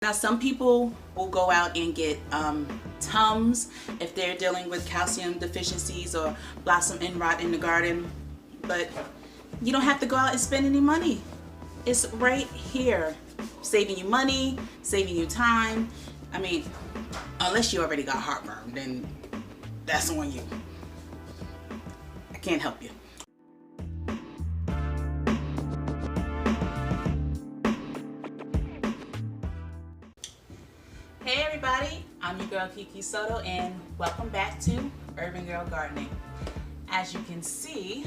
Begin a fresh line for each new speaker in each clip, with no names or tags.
Now some people will go out and get Tums if they're dealing with calcium deficiencies or blossom end rot in the garden, but you don't have to go out and spend any money. It's right here, saving you money, saving you time. I mean, unless you already got heartburn, then that's on you. I can't help you. Hey everybody, I'm your girl Kiki Soto and welcome back to Urban Girl Gardening. As you can see,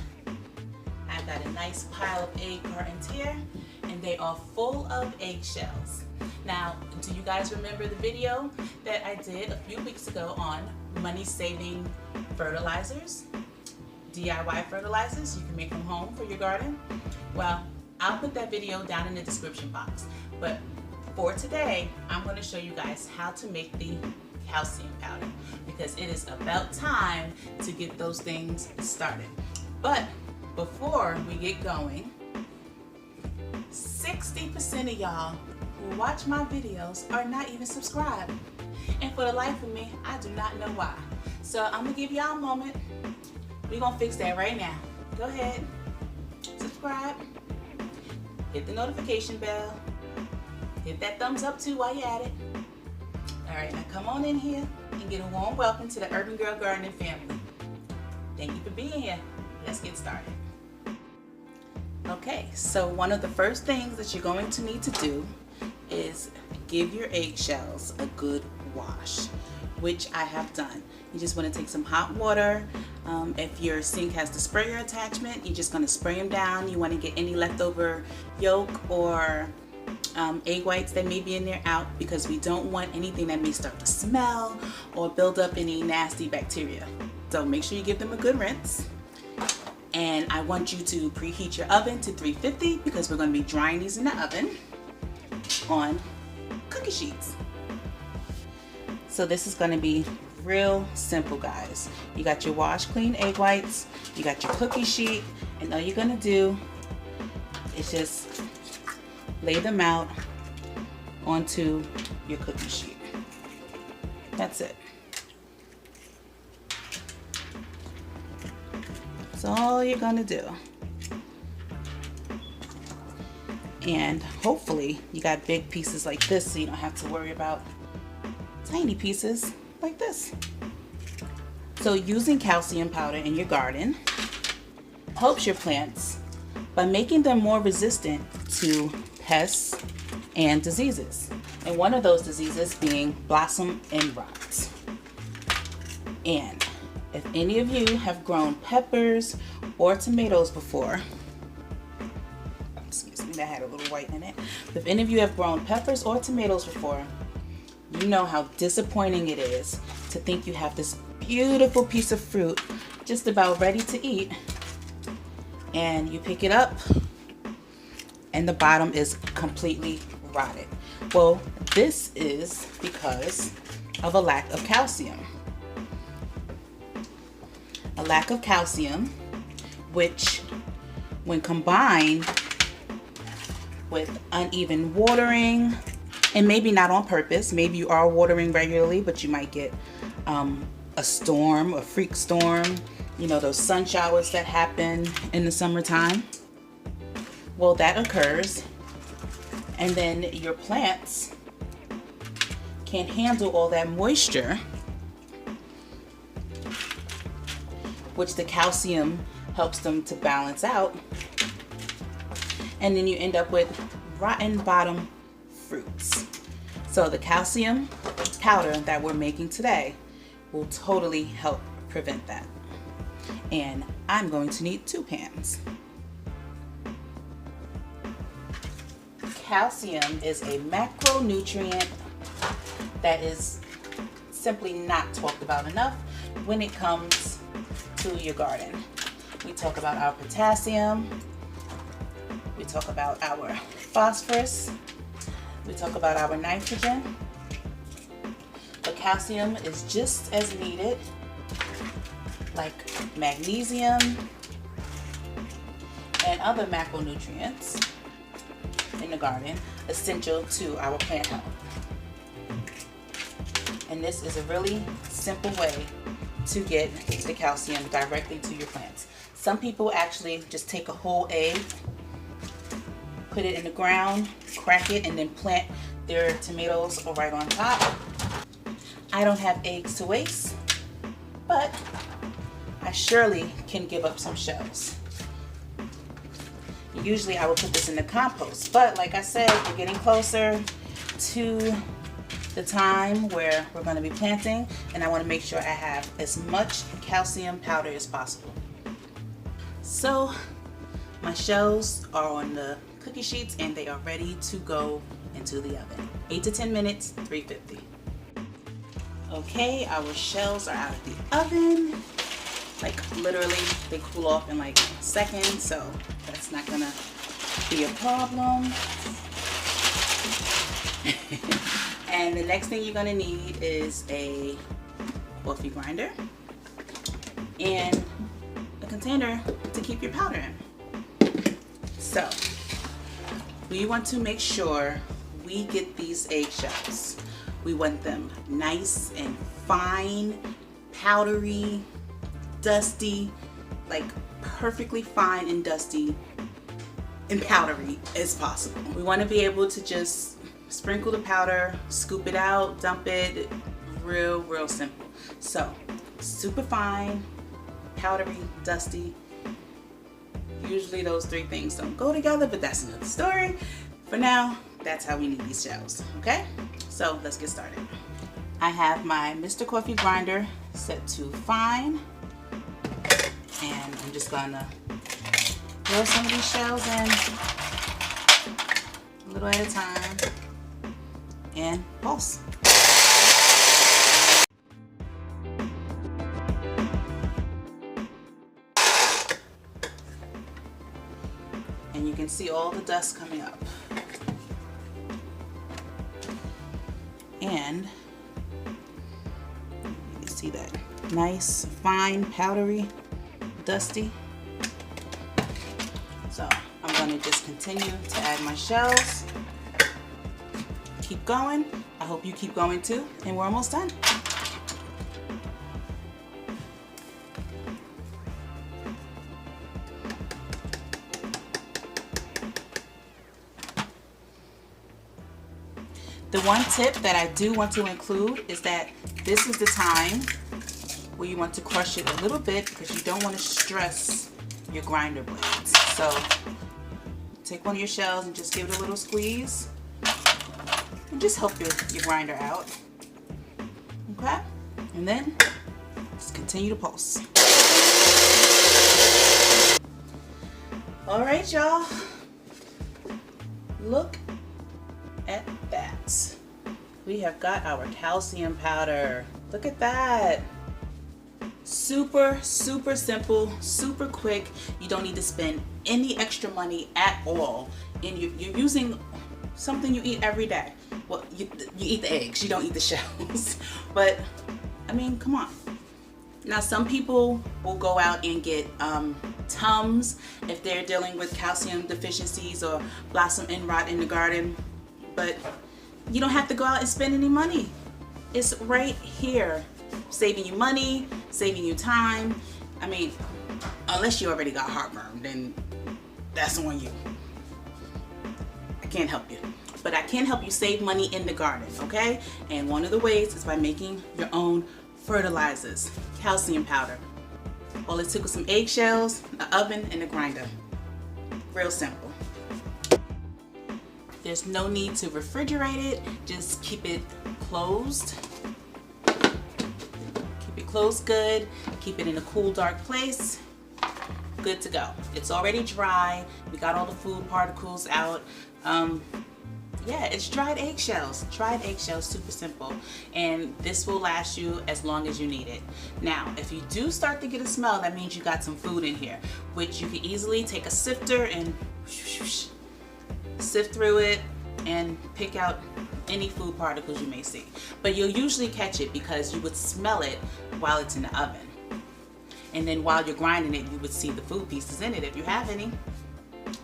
I've got a nice pile of egg cartons here and they are full of eggshells. Now, do you guys remember the video that I did a few weeks ago on money saving fertilizers? DIY fertilizers you can make from home for your garden? Well, I'll put that video down in the description box. But for today, I'm going to show you guys how to make the calcium powder because it is about time to get those things started. But before we get going, 60% of y'all who watch my videos are not even subscribed. And for the life of me, I do not know why. So I'm going to give y'all a moment. We're going to fix that right now. Go ahead, subscribe, hit the notification bell. Hit that thumbs up too while you're at it. Alright, now come on in here and get a warm welcome to the Urban Girl Gardening family. Thank you for being here. Let's get started. Okay, so one of the first things that you're going to need to do is give your eggshells a good wash, which I have done. You just want to take some hot water. If your sink has the sprayer attachment, you're just going to spray them down. You want to get any leftover yolk or egg whites that may be in there out because we don't want anything that may start to smell or build up any nasty bacteria. So make sure you give them a good rinse. And I want you to preheat your oven to 350 because we're going to be drying these in the oven on cookie sheets. So this is going to be real simple, guys. You got your wash clean egg whites, you got your cookie sheet, and all you're going to do is just lay them out onto your cookie sheet. That's it. That's all you're gonna do. And hopefully you got big pieces like this so you don't have to worry about tiny pieces like this. So using calcium powder in your garden helps your plants by making them more resistant to pests and diseases, and one of those diseases being blossom end rot. And if any of you have grown peppers or tomatoes before, excuse me, that had a little white in it. If any of you have grown peppers or tomatoes before, you know how disappointing it is to think you have this beautiful piece of fruit just about ready to eat, and you pick it up and the bottom is completely rotted. Well, this is because of a lack of calcium. A lack of calcium, which when combined with uneven watering, and maybe not on purpose, maybe you are watering regularly, but you might get a storm, a freak storm, you know, those sun showers that happen in the summertime. Well, that occurs, and then your plants can't handle all that moisture, which the calcium helps them to balance out, and then you end up with rotten bottom fruits. So the calcium powder that we're making today will totally help prevent that. And I'm going to need 2 pans. Calcium is a macronutrient that is simply not talked about enough when it comes to your garden. We talk about our potassium, we talk about our phosphorus, we talk about our nitrogen, but calcium is just as needed like magnesium and other macronutrients in the garden, essential to our plant health. And this is a really simple way to get the calcium directly to your plants. Some people actually just take a whole egg, put it in the ground, crack it, and then plant their tomatoes right on top. I don't have eggs to waste, but I surely can give up some shells. Usually I would put this in the compost, but like I said, we're getting closer to the time where we're going to be planting, and I want to make sure I have as much calcium powder as possible. So my shells are on the cookie sheets and they are ready to go into the oven. 8 to 10 minutes, 350. Okay, our shells are out of the oven. Like literally, they cool off in like seconds, so that's not gonna be a problem. And the next thing you're gonna need is a coffee grinder and a container to keep your powder in. So we want to make sure we get these eggshells. We want them nice and fine, powdery, dusty, like perfectly fine and dusty and powdery as possible. We want to be able to just sprinkle the powder, scoop it out, dump it, real simple. So super fine, powdery, dusty. Usually those three things don't go together, but that's another story. For now, that's how we need these shells, okay? So let's get started. I have my Mr. Coffee grinder set to fine, and I'm just gonna throw some of these shells in a little at a time and pulse. And you can see all the dust coming up. And you see that nice, fine, powdery, dusty. So I'm going to just continue to add my shells. Keep going. I hope you keep going too. And we're almost done. The one tip that I do want to include is that this is the time where you want to crush it a little bit because you don't want to stress your grinder blades. So take one of your shells and just give it a little squeeze and just help your grinder out. Okay? And then just continue to pulse. All right, y'all. Look at that. We have got our calcium powder. Look at that. Super simple, super quick. You don't need to spend any extra money at all. And you're using something you eat every day. Well, you eat the eggs, you don't eat the shells. But I mean, come on. Now some people will go out and get Tums if they're dealing with calcium deficiencies or blossom end rot in the garden. But you don't have to go out and spend any money. It's right here, saving you money, saving you time. I mean, unless you already got heartburn, then that's on you. I can't help you. But I can help you save money in the garden, okay? And one of the ways is by making your own fertilizers, calcium powder. All it took was some eggshells, an oven, and a grinder. Real simple. There's no need to refrigerate it. Just keep it closed. Keep it closed good. Keep it in a cool, dark place. Good to go. It's already dry. We got all the food particles out. Yeah, it's dried eggshells. Dried eggshells, super simple. And this will last you as long as you need it. Now, if you do start to get a smell, that means you got some food in here, which you can easily take a sifter and sift through it and pick out any food particles you may see. But you'll usually catch it because you would smell it while it's in the oven. And then while you're grinding it, you would see the food pieces in it if you have any.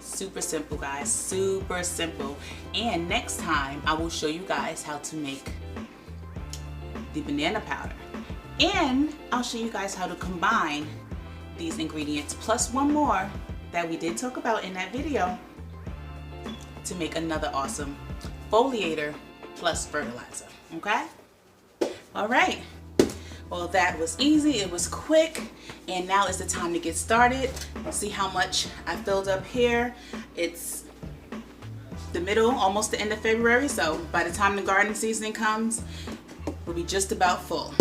Super simple, guys, super simple. And next time I will show you guys how to make the banana powder. And I'll show you guys how to combine these ingredients plus one more that we did talk about in that video to make another awesome foliator plus fertilizer, okay? All right, well that was easy, it was quick, and now is the time to get started. See how much I filled up here. It's the middle, almost the end of February, so by the time the garden season comes, we'll be just about full.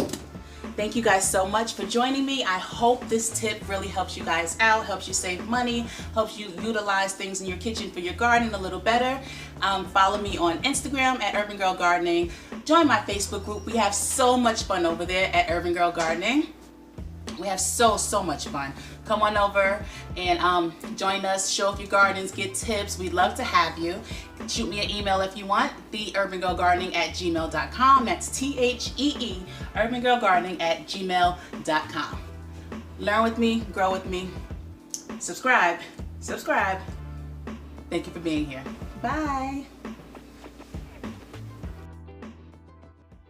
Thank you guys so much for joining me. I hope this tip really helps you guys out, helps you save money, helps you utilize things in your kitchen for your garden a little better. Follow me on Instagram at Urban Girl Gardening. Join my Facebook group. We have so much fun over there at Urban Girl Gardening. We have so much fun. Come on over and join us, show off your gardens, get tips. We'd love to have you. Shoot me an email if you want, theurbangirlgardening@gmail.com. That's THEE, urbangirlgardening@gmail.com. Learn with me, grow with me. Subscribe. Thank you for being here. Bye.